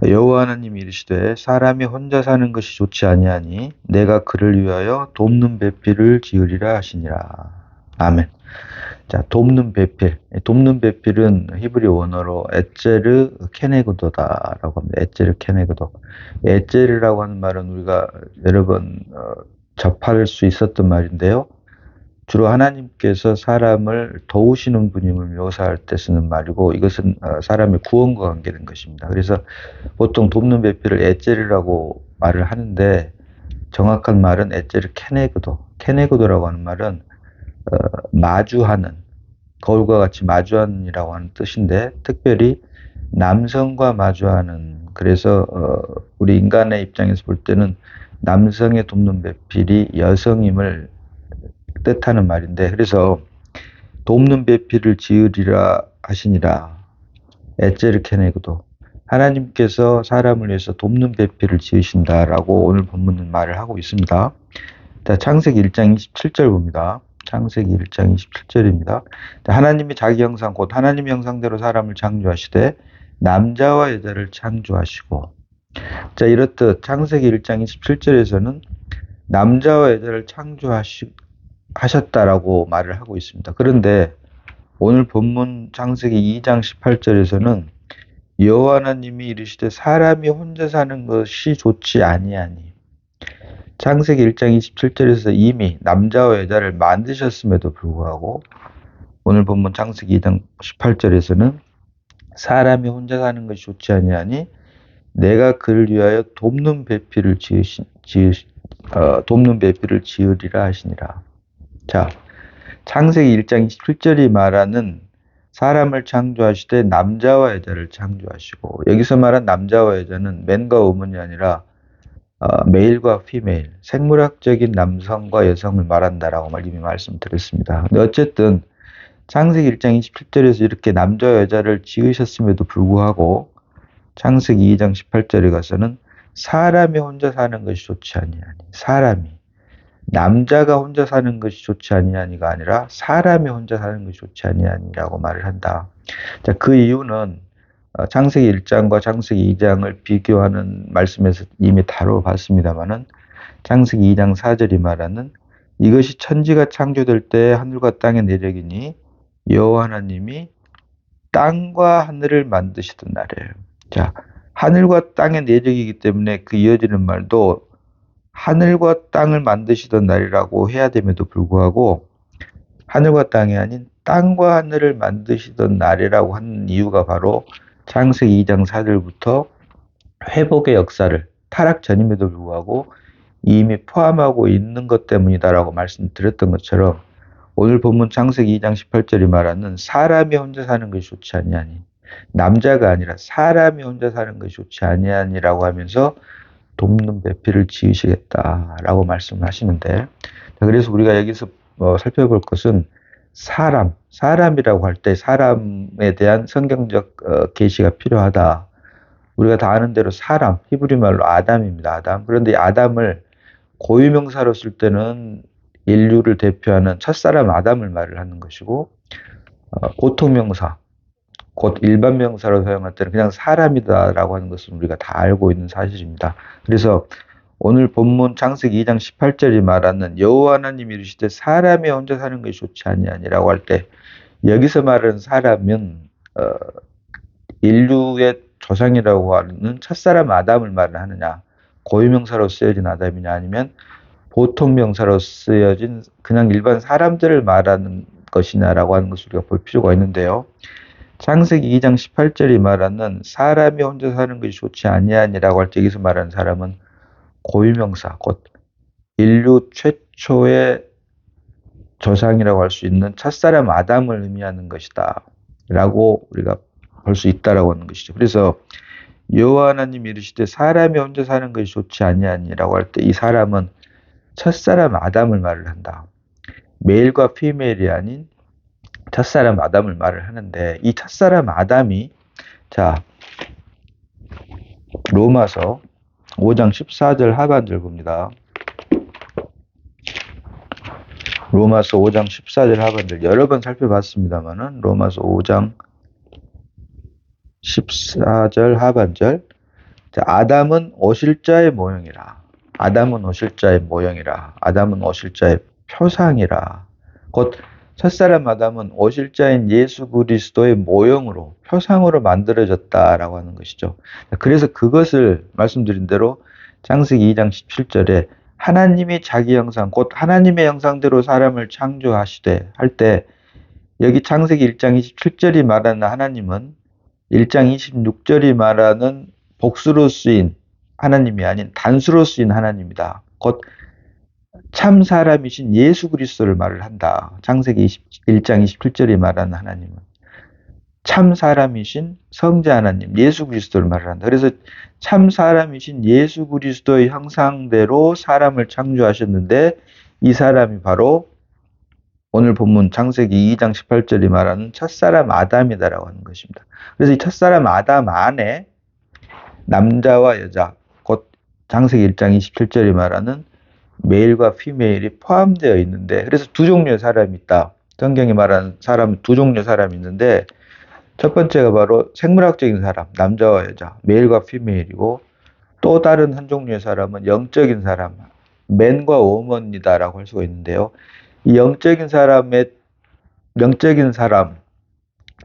여호와 하나님이 이르시되 사람이 혼자 사는 것이 좋지 아니하니 내가 그를 위하여 돕는 배필을 지으리라 하시니라. 아멘. 자, 돕는 배필. 돕는 배필은 히브리 원어로 에제르 케네그도다라고 합니다. 에제르 케네그도. 에제르라고 하는 말은 우리가 여러 번 접할 수 있었던 말인데요. 주로 하나님께서 사람을 도우시는 분임을 묘사할 때 쓰는 말이고, 이것은 사람의 구원과 관계된 것입니다. 그래서 보통 돕는 배필을 에제르라고 말을 하는데, 정확한 말은 에제르 케네그도. 케네그도라고 하는 말은 마주하는, 거울과 같이 마주하는이라고 하는 뜻인데, 특별히 남성과 마주하는, 그래서 우리 인간의 입장에서 볼 때는 남성의 돕는 배필이 여성임을 뜻하는 말인데, 그래서 돕는 배필을 지으리라 하시니라. 에제르 케네그도. 하나님께서 사람을 위해서 돕는 배필을 지으신다라고 오늘 본문은 말을 하고 있습니다. 자, 창세기 1장 27절 봅니다. 창세기 1장 27절입니다. 하나님이 자기 형상 곧 하나님 형상대로 사람을 창조하시되 남자와 여자를 창조하시고. 자, 이렇듯 창세기 1장 27절에서는 남자와 여자를 하셨다라고 말을 하고 있습니다. 그런데 오늘 본문 창세기 2장 18절에서는 여호와 하나님이 이르시되 사람이 혼자 사는 것이 좋지 아니하니. 창세기 1장 27절에서 이미 남자와 여자를 만드셨음에도 불구하고 오늘 본문 창세기 2장 18절에서는 사람이 혼자 사는 것이 좋지 아니하니 내가 그를 위하여 돕는 배필을 지으리라 하시니라. 자, 창세기 1장 27절이 말하는 사람을 창조하시되 남자와 여자를 창조하시고, 여기서 말한 남자와 여자는 맨과 우먼이 아니라 메일과 피메일, 생물학적인 남성과 여성을 말한다라고 이미 말씀드렸습니다. 근데 어쨌든 창세기 1장 27절에서 이렇게 남자와 여자를 지으셨음에도 불구하고 창세기 2장 18절에 가서는 사람이 혼자 사는 것이 좋지 아니하니, 사람이 남자가 혼자 사는 것이 좋지 아니하니가 아니라 사람이 혼자 사는 것이 좋지 아니하니라고 말을 한다. 자, 그 이유는 창세기 1장과 창세기 2장을 비교하는 말씀에서 이미 다뤄봤습니다만은 창세기 2장 4절이 말하는 이것이 천지가 창조될 때 하늘과 땅의 내력이니 여호와 하나님이 땅과 하늘을 만드시던 날이에요. 자, 하늘과 땅의 내력이기 때문에 그 이어지는 말도 하늘과 땅을 만드시던 날이라고 해야 됨에도 불구하고 하늘과 땅이 아닌 땅과 하늘을 만드시던 날이라고 하는 이유가 바로 창세기 2장 4절부터 회복의 역사를 타락 전임에도 불구하고 이미 포함하고 있는 것 때문이다라고 말씀드렸던 것처럼 오늘 본문 창세기 2장 18절이 말하는 사람이 혼자 사는 것이 좋지 아니하니, 남자가 아니라 사람이 혼자 사는 것이 좋지 아니하니라고 하면서 돕는 배필을 지으시겠다라고 말씀하시는데, 그래서 우리가 여기서 살펴볼 것은 사람이라고 할 때 사람에 대한 성경적 계시가 필요하다. 우리가 다 아는 대로 사람, 히브리 말로 아담입니다. 아담. 그런데 아담을 고유명사로 쓸 때는 인류를 대표하는 첫사람 아담을 말을 하는 것이고, 고통명사, 곧 일반 명사로 사용할 때는 그냥 사람이다라고 하는 것은 우리가 다 알고 있는 사실입니다. 그래서 오늘 본문 창세기 2장 18절이 말하는 여호와 하나님이 이르시되 사람이 혼자 사는 것이 좋지 아니하니라고 할 때 여기서 말하는 사람은 인류의 조상이라고 하는 첫사람 아담을 말하느냐, 고유명사로 쓰여진 아담이냐, 아니면 보통 명사로 쓰여진 그냥 일반 사람들을 말하는 것이냐라고 하는 것을 우리가 볼 필요가 있는데요. 창세기 2장 18절이 말하는 사람이 혼자 사는 것이 좋지 아니하니라고 할 때 여기서 말하는 사람은 고유명사, 곧 인류 최초의 조상이라고 할 수 있는 첫사람 아담을 의미하는 것이다 라고 우리가 볼 수 있다라고 하는 것이죠. 그래서 여호와 하나님이 이르시되 사람이 혼자 사는 것이 좋지 아니하니라고 할 때 이 사람은 첫사람 아담을 말을 한다. 메일과 피메일이 아닌 첫사람 아담을 말을 하는데, 이 첫사람 아담이, 자, 로마서 5장 14절 하반절 봅니다. 로마서 5장 14절 하반절 여러 번 살펴봤습니다만은 로마서 5장 14절 하반절 자, 아담은 오실자의 모형이라. 아담은 오실자의 모형이라. 아담은 오실자의 표상이라. 곧 첫사람 아담은 오실자인 예수 그리스도의 모형으로, 표상으로 만들어졌다라고 하는 것이죠. 그래서 그것을 말씀드린 대로 창세기 2장 17절에 하나님이 자기 형상, 곧 하나님의 형상대로 사람을 창조하시되 할 때, 여기 창세기 1장 27절이 말하는 하나님은 1장 26절이 말하는 복수로 쓰인 하나님이 아닌 단수로 쓰인 하나님이다. 곧 참 사람이신 예수 그리스도를 말을 한다. 창세기 1장 27절이 말하는 하나님은 참 사람이신 성자 하나님, 예수 그리스도를 말을 한다. 그래서 참 사람이신 예수 그리스도의 형상대로 사람을 창조하셨는데, 이 사람이 바로 오늘 본문 창세기 2장 18절이 말하는 첫사람 아담이다라고 하는 것입니다. 그래서 이 첫사람 아담 안에 남자와 여자, 곧 창세기 1장 27절이 말하는 메일과 피메일이 포함되어 있는데, 그래서 두 종류의 사람이 있다. 성경이 말하는 사람은 두 종류의 사람이 있는데, 첫 번째가 바로 생물학적인 사람, 남자와 여자, 메일과 피메일이고, 또 다른 한 종류의 사람은 영적인 사람, 맨과 워먼이다라고 할 수가 있는데요. 이 영적인 사람,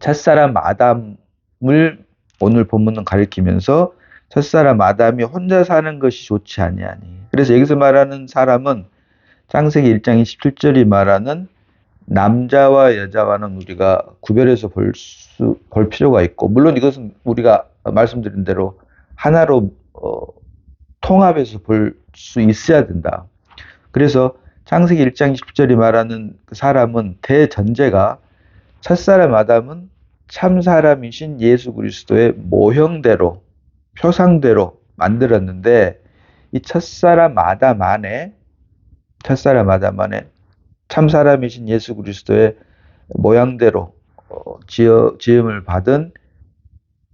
첫사람 아담을 오늘 본문은 가리키면서 첫사람 아담이 혼자 사는 것이 좋지 아니하니. 그래서 여기서 말하는 사람은 창세기 1장 27절이 말하는 남자와 여자와는 우리가 구별해서 볼 필요가 있고, 물론 이것은 우리가 말씀드린 대로 하나로 통합해서 볼 수 있어야 된다. 그래서 창세기 1장 20절이 말하는 그 사람은 대전제가 첫사람 아담은 참 사람이신 예수 그리스도의 모형대로, 표상대로 만들었는데, 이 첫사람 아담 안에 참 사람이신 예수 그리스도의 모양대로 지음을 받은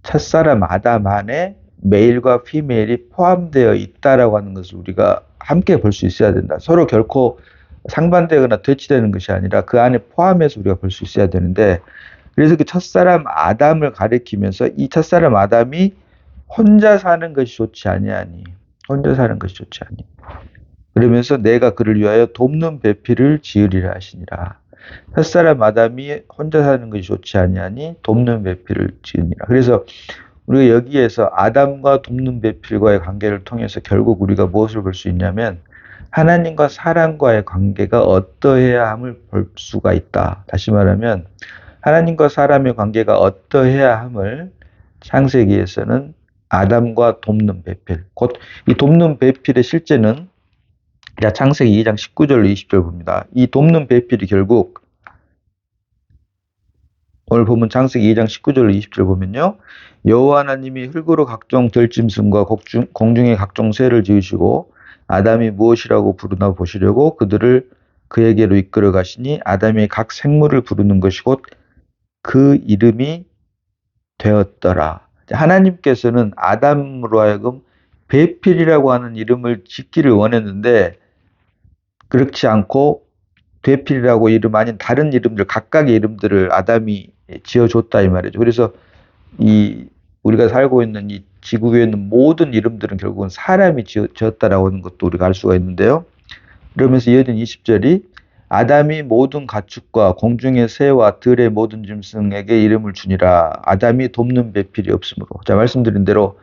첫사람 아담 안에 메일과 피메일이 포함되어 있다라고 하는 것을 우리가 함께 볼 수 있어야 된다. 서로 결코 상반되거나 대치되는 것이 아니라 그 안에 포함해서 우리가 볼 수 있어야 되는데, 그래서 그 첫사람 아담을 가리키면서 이 첫사람 아담이 혼자 사는 것이 좋지 아니하니, 그러면서 내가 그를 위하여 돕는 배필을 지으리라 하시니라. 첫사람 아담이 혼자 사는 것이 좋지 아니하니 돕는 배필을 지으니라. 그래서 우리가 여기에서 아담과 돕는 배필과의 관계를 통해서 결국 우리가 무엇을 볼 수 있냐면, 하나님과 사람과의 관계가 어떠해야 함을 볼 수가 있다. 다시 말하면 하나님과 사람의 관계가 어떠해야 함을 창세기에서는 아담과 돕는 배필, 곧 이 돕는 배필의 실제는 창세기 2장 19절로 20절 봅니다. 이 돕는 배필이 결국 오늘 보면 창세기 2장 19절로 20절 보면요, 여호와 하나님이 흙으로 각종 들짐승과 공중의 각종 새를 지으시고 아담이 무엇이라고 부르나 보시려고 그들을 그에게로 이끌어 가시니 아담이 각 생물을 부르는 것이 곧 그 이름이 되었더라. 하나님께서는 아담으로 하여금 배필이라고 하는 이름을 짓기를 원했는데, 그렇지 않고 배필이라고 이름 아닌 다른 이름들, 각각의 이름들을 아담이 지어줬다 이 말이죠. 그래서 우리가 살고 있는 이 지구 위에 있는 모든 이름들은 결국은 사람이 지었다라고 하는 것도 우리가 알 수가 있는데요. 그러면서 이어진 20절이 아담이 모든 가축과 공중의 새와 들의 모든 짐승에게 이름을 주니라. 아담이 돕는 배필이 없으므로. 자, 말씀드린 대로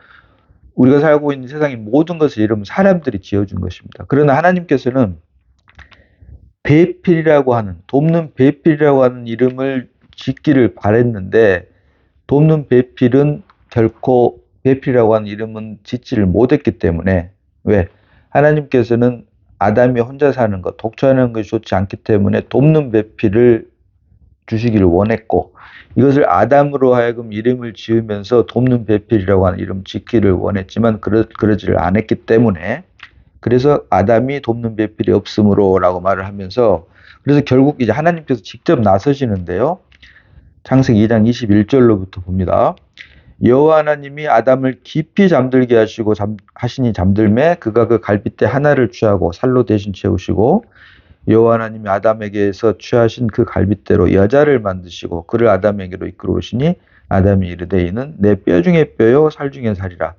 우리가 살고 있는 세상의 모든 것을 이름은 사람들이 지어준 것입니다. 그러나 하나님께서는 배필이라고 하는, 돕는 배필이라고 하는 이름을 짓기를 바랬는데, 돕는 배필은 결코 배필이라고 하는 이름은 짓지를 못했기 때문에, 왜? 하나님께서는 아담이 혼자 사는 것, 독처하는 것이 좋지 않기 때문에 돕는 배필을 주시기를 원했고, 이것을 아담으로 하여금 이름을 지으면서 돕는 배필이라고 하는 이름 짓기를 원했지만 그러지를 않았기 때문에, 그래서 아담이 돕는 배필이 없으므로 라고 말을 하면서, 그래서 결국 이제 하나님께서 직접 나서시는데요. 창세기 2장 21절로부터 봅니다. 여호와 하나님이 아담을 깊이 잠들게 하시니 잠들매 그가 그 갈빗대 하나를 취하고 살로 대신 채우시고, 여호와 하나님이 아담에게서 취하신 그 갈빗대로 여자를 만드시고 그를 아담에게로 이끌어 오시니 아담이 이르되 이는 내 뼈 중에 뼈요 살 중에 살이라.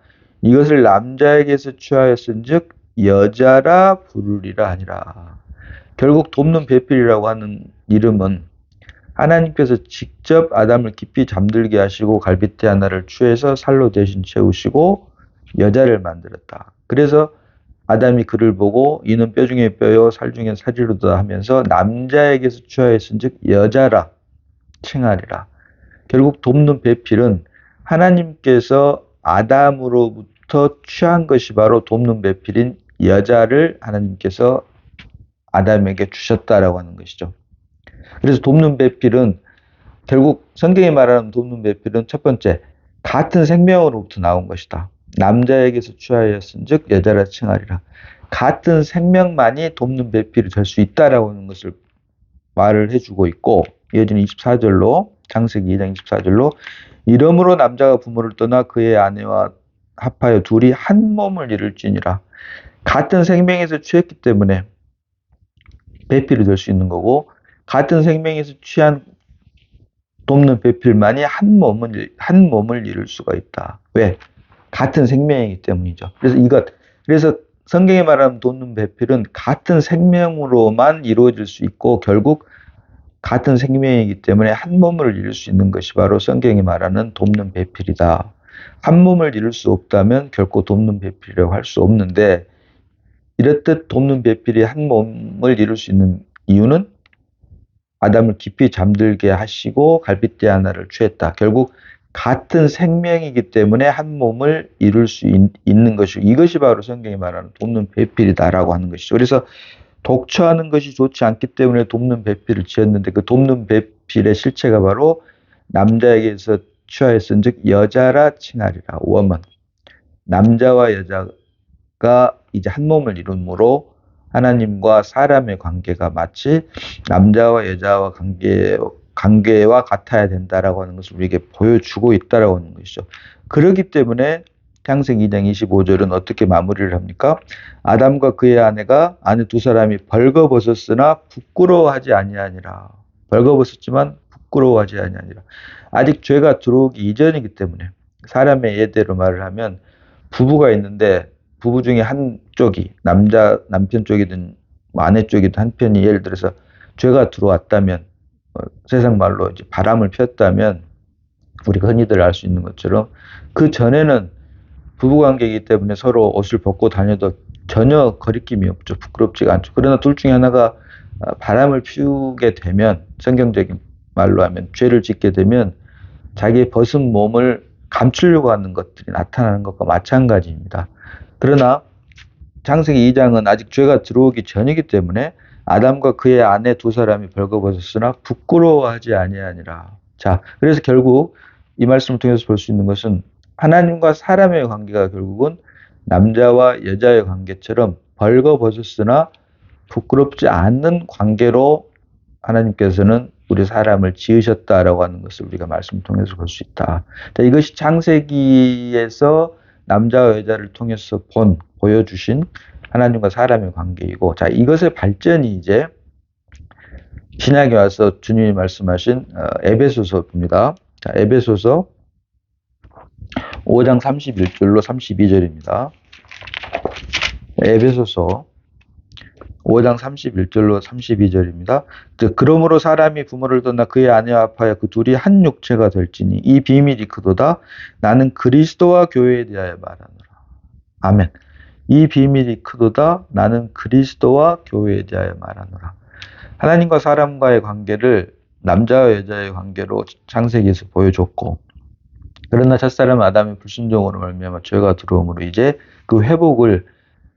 이것을 남자에게서 취하였은즉 여자라 부르리라 하니라. 결국 돕는 배필이라고 하는 이름은 하나님께서 직접 아담을 깊이 잠들게 하시고 갈빗대 하나를 취해서 살로 대신 채우시고 여자를 만들었다. 그래서 아담이 그를 보고 이는 뼈 중에 뼈요 살 중에 살이로다 하면서 남자에게서 취하였은즉 여자라 칭하리라. 결국 돕는 배필은 하나님께서 아담으로부터 취한 것이 바로 돕는 배필인 여자를 하나님께서 아담에게 주셨다라고 하는 것이죠. 그래서 돕는 배필은 결국 성경이 말하는 돕는 배필은 첫 번째 같은 생명으로부터 나온 것이다. 남자에게서 취하였은즉 여자라 칭하리라. 같은 생명만이 돕는 배필이 될 수 있다라고 하는 것을 말을 해주고 있고 이어지는 24절로 창세기 2장 24절로 이러므로 남자가 부모를 떠나 그의 아내와 합하여 둘이 한 몸을 이룰지니라. 같은 생명에서 취했기 때문에 배필이 될 수 있는 거고 같은 생명에서 취한 돕는 배필만이 한 몸을 이룰 수가 있다. 왜? 같은 생명이기 때문이죠. 그래서 성경이 말하는 돕는 배필은 같은 생명으로만 이루어질 수 있고 결국 같은 생명이기 때문에 한 몸을 이룰 수 있는 것이 바로 성경이 말하는 돕는 배필이다. 한 몸을 이룰 수 없다면 결코 돕는 배필이라고 할 수 없는데 이렇듯 돕는 배필이 한 몸을 이룰 수 있는 이유는 아담을 깊이 잠들게 하시고 갈빗대 하나를 취했다. 결국 같은 생명이기 때문에 한 몸을 이룰 수 있는 것이고 이것이 바로 성경이 말하는 돕는 배필이다라고 하는 것이죠. 그래서 독처하는 것이 좋지 않기 때문에 돕는 배필을 지었는데 그 돕는 배필의 실체가 바로 남자에게서 취하였은즉 여자라 칭하리라. woman. 남자와 여자가 이제 한 몸을 이루므로 하나님과 사람의 관계가 마치 남자와 여자와 관계와 같아야 된다라고 하는 것을 우리에게 보여주고 있다라고 하는 것이죠. 그렇기 때문에 창세기 2장 25절은 어떻게 마무리를 합니까? 아담과 그의 아내 두 사람이 벌거벗었으나 부끄러워하지 아니하니라. 벌거벗었지만 부끄러워하지 아니하니라. 아직 죄가 들어오기 이전이기 때문에 사람의 예대로 말을 하면 부부가 있는데 부부 중에 한쪽이 남편 쪽이든 아내 쪽이든 한 편이 예를 들어서 죄가 들어왔다면 세상 말로 이제 바람을 폈다면 우리가 흔히들 알 수 있는 것처럼 그 전에는 부부관계이기 때문에 서로 옷을 벗고 다녀도 전혀 거리낌이 없죠. 부끄럽지가 않죠. 그러나 둘 중에 하나가 바람을 피우게 되면 성경적인 말로 하면 죄를 짓게 되면 자기의 벗은 몸을 감추려고 하는 것들이 나타나는 것과 마찬가지입니다. 그러나 창세기 2장은 아직 죄가 들어오기 전이기 때문에 아담과 그의 아내 두 사람이 벌거벗었으나 부끄러워하지 아니하니라. 자, 그래서 결국 이 말씀을 통해서 볼 수 있는 것은 하나님과 사람의 관계가 결국은 남자와 여자의 관계처럼 벌거벗었으나 부끄럽지 않는 관계로 하나님께서는 우리 사람을 지으셨다라고 하는 것을 우리가 말씀을 통해서 볼 수 있다. 자, 이것이 창세기에서 남자와 여자를 통해서 보여주신 하나님과 사람의 관계이고, 자, 이것의 발전이 이제 신약에 와서 주님이 말씀하신 에베소서입니다. 자, 에베소서 5장 31절로 32절입니다. 에베소서 5장 31절로 32절입니다. 그러므로 사람이 부모를 떠나 그의 아내와 합하여 그 둘이 한 육체가 될지니 이 비밀이 크도다. 나는 그리스도와 교회에 대하여 말하노라. 아멘. 이 비밀이 크도다. 나는 그리스도와 교회에 대하여 말하노라. 하나님과 사람과의 관계를 남자와 여자의 관계로 창세기에서 보여줬고, 그러나 첫사람 아담의 불순종으로 말미암아 죄가 들어옴으로 이제 그 회복을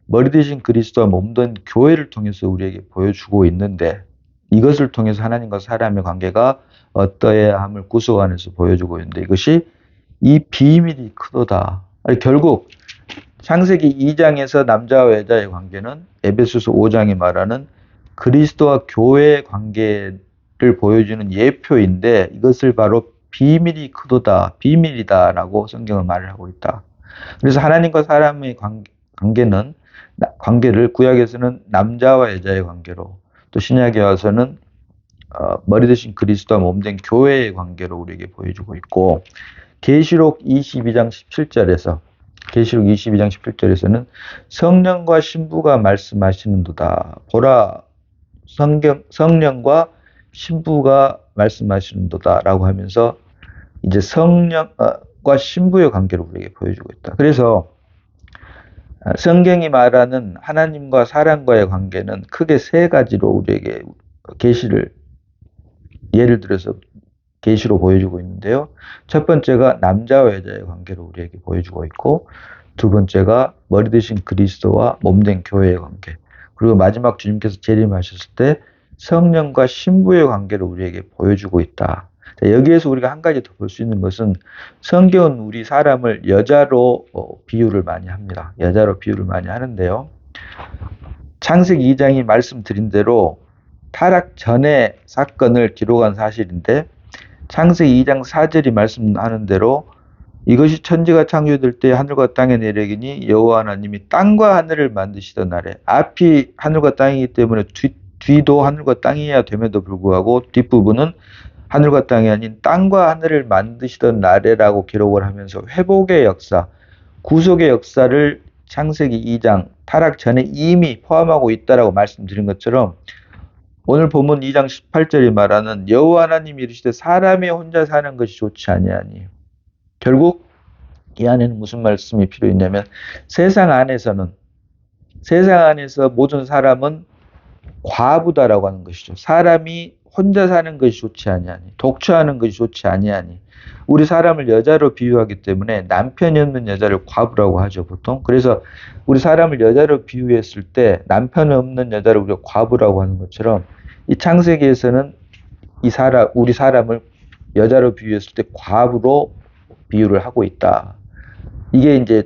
머리 대신 그리스도와 몸된 교회를 통해서 우리에게 보여주고 있는데, 이것을 통해서 하나님과 사람의 관계가 어떠해야 함을 구속 안에서 보여주고 있는데, 이것이 이 비밀이 크도다. 결국 창세기 2장에서 남자와 여자의 관계는 에베소서 5장이 말하는 그리스도와 교회의 관계를 보여주는 예표인데, 이것을 바로 비밀이 크도다, 비밀이다라고 성경은 말을 하고 있다. 그래서 하나님과 사람의 관계를 구약에서는 남자와 여자의 관계로, 또 신약에 와서는 머리 대신 그리스도와 몸된 교회의 관계로 우리에게 보여주고 있고, 계시록 22장 17절에서 계시록 22장 17절에서는 성령과 신부가 말씀하시는도다. 보라, 성령과 신부가 말씀하시는도다 라고 하면서 이제 성령과 신부의 관계를 우리에게 보여주고 있다. 그래서 성경이 말하는 하나님과 사람과의 관계는 크게 세 가지로 우리에게 계시를 예를 들어서 계시로 보여주고 있는데요. 첫 번째가 남자와 여자의 관계를 우리에게 보여주고 있고, 두 번째가 머리 대신 그리스도와 몸된 교회의 관계, 그리고 마지막 주님께서 재림하셨을 때 성령과 신부의 관계를 우리에게 보여주고 있다. 여기에서 우리가 한 가지 더 볼 수 있는 것은 성경은 우리 사람을 여자로 비유를 많이 합니다. 여자로 비유를 많이 하는데요. 창세기 2장이 말씀드린 대로 타락 전의 사건을 기록한 사실인데, 창세기 2장 4절이 말씀하는 대로 이것이 천지가 창조될 때 하늘과 땅의 내력이니 여호와 하나님이 땅과 하늘을 만드시던 날에, 앞이 하늘과 땅이기 때문에 뒤도 하늘과 땅이어야 됨에도 불구하고 뒷부분은 하늘과 땅이 아닌 땅과 하늘을 만드시던 날에라고 기록을 하면서 회복의 역사, 구속의 역사를 창세기 2장 타락 전에 이미 포함하고 있다라고 말씀드린 것처럼, 오늘 본문 2장 18절이 말하는 여호와 하나님이 이르시되 사람이 혼자 사는 것이 좋지 아니하니, 결국 이 안에는 무슨 말씀이 필요 있냐면, 세상 안에서 모든 사람은 과부다라고 하는 것이죠. 사람이 혼자 사는 것이 좋지 아니하니, 독처하는 것이 좋지 아니하니. 우리 사람을 여자로 비유하기 때문에 남편이 없는 여자를 과부라고 하죠, 보통. 그래서 우리 사람을 여자로 비유했을 때 남편 없는 여자를 우리가 과부라고 하는 것처럼, 이 창세기에서는 우리 사람을 여자로 비유했을 때 과부로 비유를 하고 있다. 이게 이제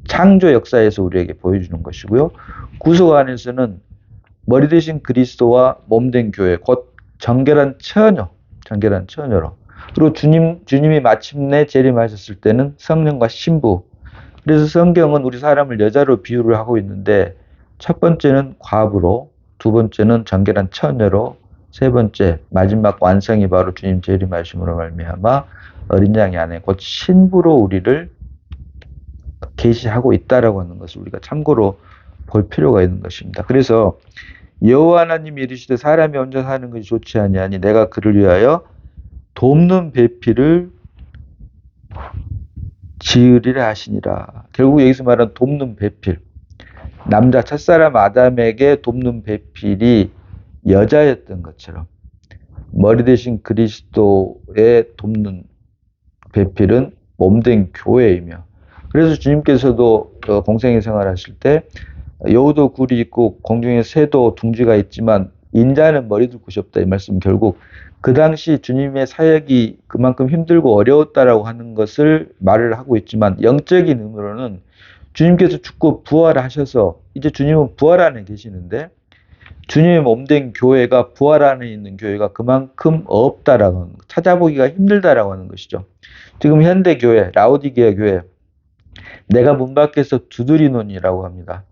창조 역사에서 우리에게 보여주는 것이고요. 구속 안에서는 머리 대신 그리스도와 몸된 교회, 곧 정결한 처녀로. 그리고 주님이 마침내 재림하셨을 때는 성령과 신부. 그래서 성경은 우리 사람을 여자로 비유를 하고 있는데, 첫 번째는 과부로, 두 번째는 정결한 처녀로, 세 번째 마지막 완성이 바로 주님 재림하심으로 말미암아 어린 양의 아내 곧 신부로 우리를 계시하고 있다라고 하는 것을 우리가 참고로 볼 필요가 있는 것입니다. 그래서 여호와 하나님이 이르시되 사람이 혼자 사는 것이 좋지 아니하니 내가 그를 위하여 돕는 배필을 지으리라 하시니라. 결국 여기서 말하는 돕는 배필, 남자 첫사람 아담에게 돕는 배필이 여자였던 것처럼 머리 대신 그리스도의 돕는 배필은 몸된 교회이며, 그래서 주님께서도 공생의 생활하실 때 여우도 굴이 있고 공중에 새도 둥지가 있지만 인자는 머리 둘 곳이 없다, 이 말씀 결국 그 당시 주님의 사역이 그만큼 힘들고 어려웠다라고 하는 것을 말을 하고 있지만, 영적인 의미로는 주님께서 죽고 부활하셔서 이제 주님은 부활 안에 계시는데, 주님의 몸된 교회가 부활 안에 있는 교회가 그만큼 없다라고 하는, 찾아보기가 힘들다라고 하는 것이죠. 지금 현대 교회, 라오디게아 교회, 내가 문 밖에서 두드리노니라고 합니다.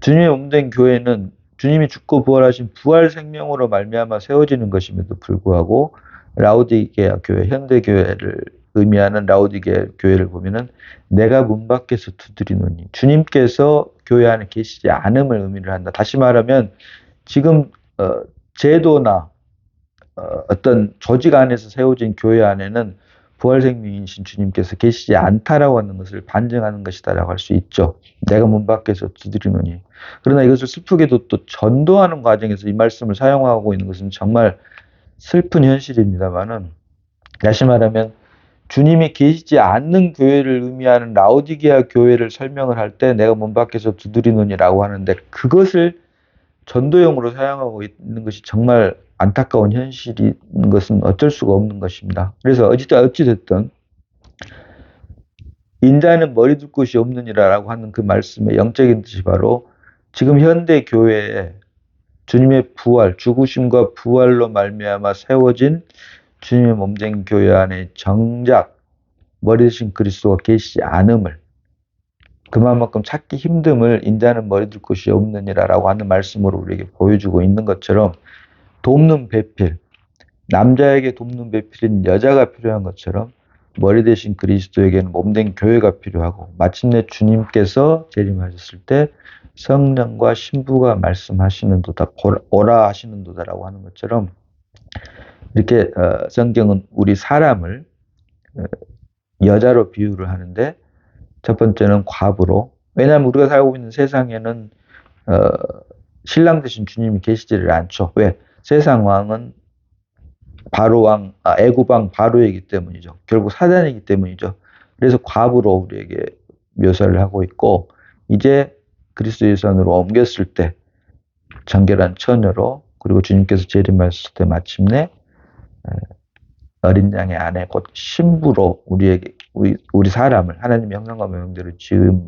주님의 몸된 교회는 주님이 죽고 부활하신 부활 생명으로 말미암아 세워지는 것임에도 불구하고, 라오디게아 교회, 현대 교회를 의미하는 라오디게아 교회를 보면은 내가 문 밖에서 두드리노니, 주님께서 교회 안에 계시지 않음을 의미를 한다. 다시 말하면 지금 제도나 어떤 조직 안에서 세워진 교회 안에는 부활 생명이신 주님께서 계시지 않다라고 하는 것을 반증하는 것이다라고 할 수 있죠. 내가 문 밖에서 두드리노니. 그러나 이것을 슬프게도 또 전도하는 과정에서 이 말씀을 사용하고 있는 것은 정말 슬픈 현실입니다만은, 다시 말하면 주님이 계시지 않는 교회를 의미하는 라오디게아 교회를 설명을 할 때 내가 문 밖에서 두드리노니라고 하는데, 그것을 전도용으로 사용하고 있는 것이 정말 안타까운 현실인 것은 어쩔 수가 없는 것입니다. 그래서 어찌됐든 인자는 머리 둘 곳이 없느니라라고 하는 그 말씀의 영적인 뜻이 바로 지금 현대 교회에 주님의 부활, 죽으심과 부활로 말미암아 세워진 주님의 몸된 교회 안에 정작 머리 대신 그리스도가 계시지 않음을, 그만큼 찾기 힘듦을 인자는 머리 둘 곳이 없느니라라고 하는 말씀으로 우리에게 보여주고 있는 것처럼, 돕는 배필, 남자에게 돕는 배필인 여자가 필요한 것처럼 머리 대신 그리스도에게는 몸된 교회가 필요하고 마침내 주님께서 재림하셨을 때 성령과 신부가 말씀하시는도다 오라 하시는도다라고 하는 것처럼 이렇게 성경은 우리 사람을 여자로 비유를 하는데 첫 번째는 과부로 왜냐하면 우리가 살고 있는 세상에는 신랑 대신 주님이 계시지를 않죠. 왜? 세상 왕은 바로 왕, 애굽 왕 바로이기 때문이죠. 결국 사단이기 때문이죠. 그래서 과부로 우리에게 묘사를 하고 있고 이제 그리스도 예수안으로 옮겼을 때 정결한 처녀로 그리고 주님께서 재림하셨을 때 마침내 어린 양의 아내 곧 신부로 우리에게 우리 사람을 하나님의 형상과 모형대로 지음을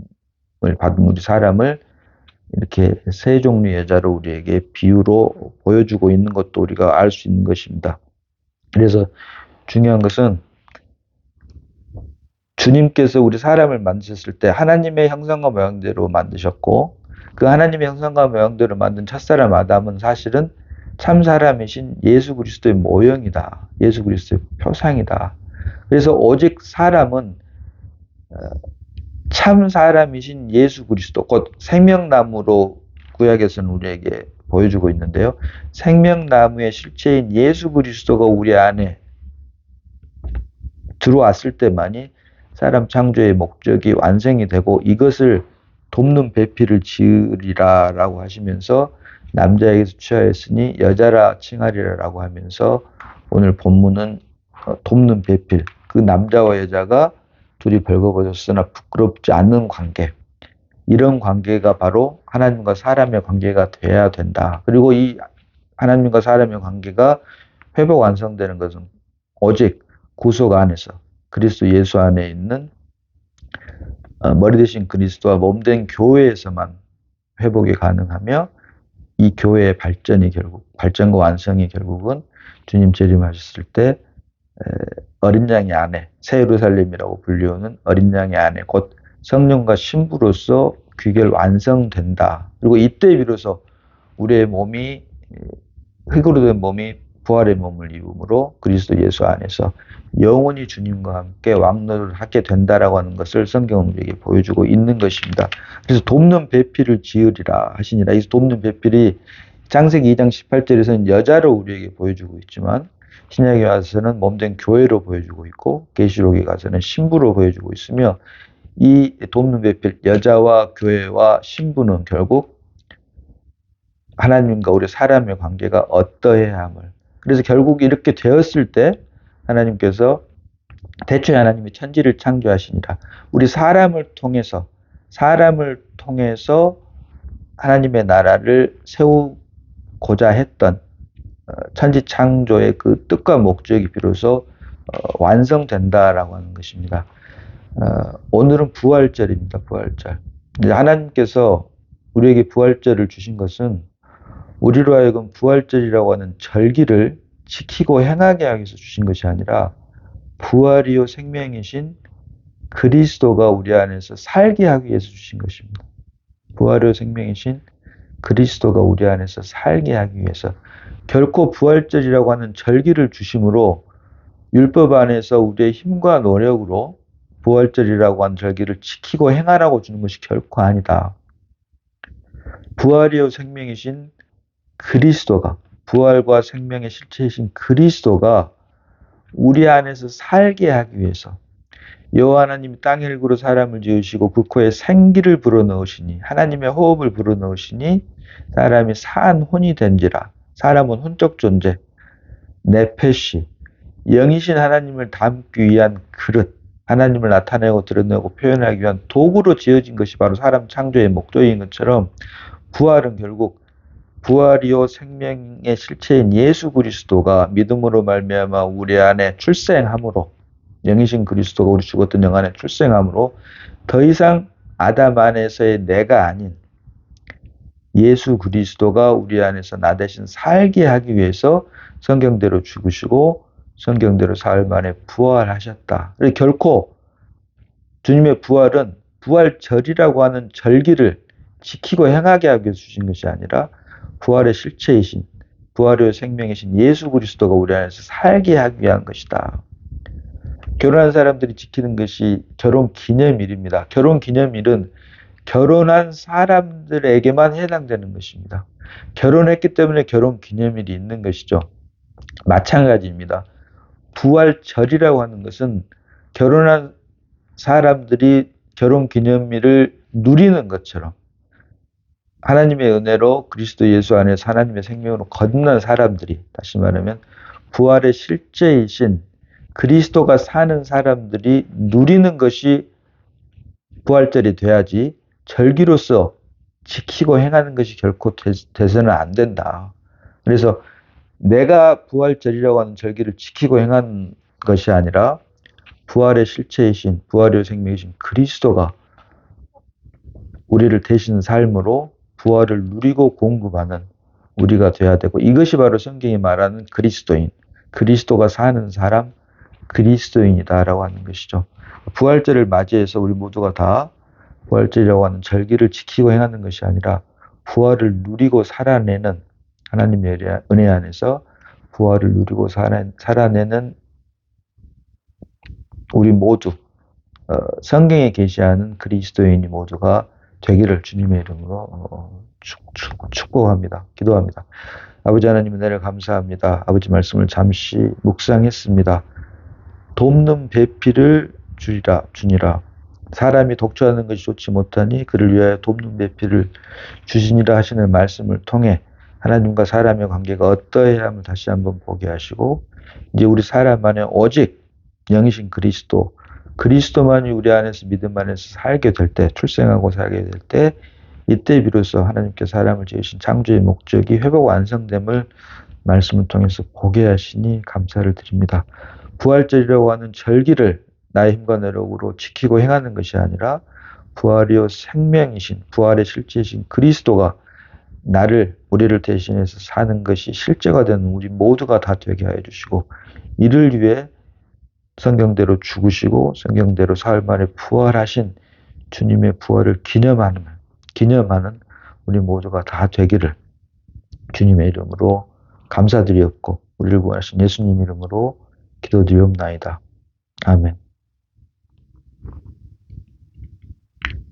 받은 우리 사람을 이렇게 세 종류의 여자로 우리에게 비유로 보여주고 있는 것도 우리가 알 수 있는 것입니다. 그래서 중요한 것은 주님께서 우리 사람을 만드셨을 때 하나님의 형상과 모양대로 만드셨고 그 하나님의 형상과 모양대로 만든 첫사람 아담은 사실은 참 사람이신 예수 그리스도의 모형이다. 예수 그리스도의 표상이다. 그래서 오직 사람은 참 사람이신 예수 그리스도 곧 생명나무로 구약에서는 우리에게 보여주고 있는데요. 생명나무의 실체인 예수 그리스도가 우리 안에 들어왔을 때만이 사람 창조의 목적이 완성이 되고 이것을 돕는 배필을 지으리라라고 하시면서 남자에게서 취하였으니 여자라 칭하리라라고 하면서 오늘 본문은 돕는 배필 그 남자와 여자가 둘이 벌거벗었으나 부끄럽지 않는 관계 이런 관계가 바로 하나님과 사람의 관계가 돼야 된다. 그리고 이 하나님과 사람의 관계가 회복 완성되는 것은 오직 구속 안에서 그리스도 예수 안에 있는 머리 대신 그리스도와 몸된 교회에서만 회복이 가능하며 이 교회의 발전과 완성이 결국은 주님 재림하셨을 때 어린 양의 아내, 새 예루살렘이라고 불리우는 어린 양의 아내, 곧 성령과 신부로서 귀결 완성된다. 그리고 이때 비로소 우리의 몸이 흙으로 된 몸이 부활의 몸을 이루므로 그리스도 예수 안에서 영원히 주님과 함께 왕노를 하게 된다라고 하는 것을 성경은 우리에게 보여주고 있는 것입니다. 그래서 돕는 배필을 지으리라 하시니라. 이 돕는 배필이 창세기 2장 18절에서는 여자로 우리에게 보여주고 있지만 신약에 와서는 몸된 교회로 보여주고 있고 계시록에 가서는 신부로 보여주고 있으며 이 돕는 배필 여자와 교회와 신부는 결국 하나님과 우리 사람의 관계가 어떠해야 함을 그래서 결국 이렇게 되었을 때 하나님께서 대초에 하나님이 천지를 창조하시니라 우리 사람을 통해서 하나님의 나라를 세우고자 했던 천지 창조의 그 뜻과 목적이 비로소 완성된다라고 하는 것입니다. 오늘은 부활절입니다. 부활절. 하나님께서 우리에게 부활절을 주신 것은 우리로 하여금 부활절이라고 하는 절기를 지키고 행하게 하기 위해서 주신 것이 아니라 부활이요 생명이신 그리스도가 우리 안에서 살게 하기 위해서 주신 것입니다. 부활이요 생명이신 그리스도가 우리 안에서 살게 하기 위해서 결코 부활절이라고 하는 절기를 주심으로 율법 안에서 우리의 힘과 노력으로 부활절이라고 하는 절기를 지키고 행하라고 주는 것이 결코 아니다. 부활이요 생명이신 그리스도가 부활과 생명의 실체이신 그리스도가 우리 안에서 살게 하기 위해서 여호와 하나님이 땅의 흙으로 사람을 지으시고 그 코에 생기를 불어넣으시니 하나님의 호흡을 불어넣으시니 사람이 산 혼이 된지라 사람은 혼적 존재 네페시 영이신 하나님을 담기 위한 그릇 하나님을 나타내고 드러내고 표현하기 위한 도구로 지어진 것이 바로 사람 창조의 목적인 것처럼 부활은 결국 부활이요 생명의 실체인 예수 그리스도가 믿음으로 말미암아 우리 안에 출생함으로 영이신 그리스도가 우리 죽었던 영 안에 출생함으로 더 이상 아담 안에서의 내가 아닌 예수 그리스도가 우리 안에서 나 대신 살게 하기 위해서 성경대로 죽으시고 성경대로 사흘 만에 부활하셨다. 결코 주님의 부활은 부활절이라고 하는 절기를 지키고 행하게 하기 위해서 주신 것이 아니라 부활의 실체이신 부활의 생명이신 예수 그리스도가 우리 안에서 살게 하기 위한 것이다. 결혼한 사람들이 지키는 것이 결혼 기념일입니다. 결혼 기념일은 결혼한 사람들에게만 해당되는 것입니다. 결혼했기 때문에 결혼 기념일이 있는 것이죠. 마찬가지입니다. 부활절이라고 하는 것은 결혼한 사람들이 결혼 기념일을 누리는 것처럼 하나님의 은혜로 그리스도 예수 안에서 하나님의 생명으로 거듭난 사람들이, 다시 말하면 부활의 실제이신 그리스도가 사는 사람들이 누리는 것이 부활절이 돼야지 절기로서 지키고 행하는 것이 결코 돼서는 안 된다. 그래서 내가 부활절이라고 하는 절기를 지키고 행하는 것이 아니라 부활의 실체이신, 부활의 생명이신 그리스도가 우리를 대신 삶으로 부활을 누리고 공급하는 우리가 돼야 되고, 이것이 바로 성경이 말하는 그리스도인, 그리스도가 사는 사람, 그리스도인이다라고 하는 것이죠. 부활절을 맞이해서 우리 모두가 다 부활절이라고 하는 절기를 지키고 행하는 것이 아니라 부활을 누리고 살아내는, 하나님의 은혜 안에서 부활을 누리고 살아내는 우리 모두, 성경에 계시하는 그리스도인이 모두가 되기를 주님의 이름으로 축복합니다. 기도합니다. 아버지 하나님 은혜를 감사합니다. 아버지 말씀을 잠시 묵상했습니다. 돕는 배필을 주니라. 사람이 독주하는 것이 좋지 못하니 그를 위하여 돕는 배필을 주시니라 하시는 말씀을 통해 하나님과 사람의 관계가 어떠해야 함을 다시 한번 보게 하시고, 이제 우리 사람 안에 오직 영이신 그리스도만이 우리 안에서 믿음 안에서 살게 될 때, 출생하고 살게 될 때, 이때 비로소 하나님께 사람을 지으신 창조의 목적이 회복 완성됨을 말씀을 통해서 보게 하시니 감사를 드립니다. 부활절이라고 하는 절기를 나의 힘과 노력으로 지키고 행하는 것이 아니라 부활이요 생명이신, 부활의 실제이신 그리스도가 우리를 대신해서 사는 것이 실제가 되는 우리 모두가 다 되게 하여 주시고, 이를 위해 성경대로 죽으시고 성경대로 사흘 만에 부활하신 주님의 부활을 기념하는 우리 모두가 다 되기를 주님의 이름으로 감사드리옵고 우리를 구하신 예수님 이름으로 기도드리옵나이다. 아멘.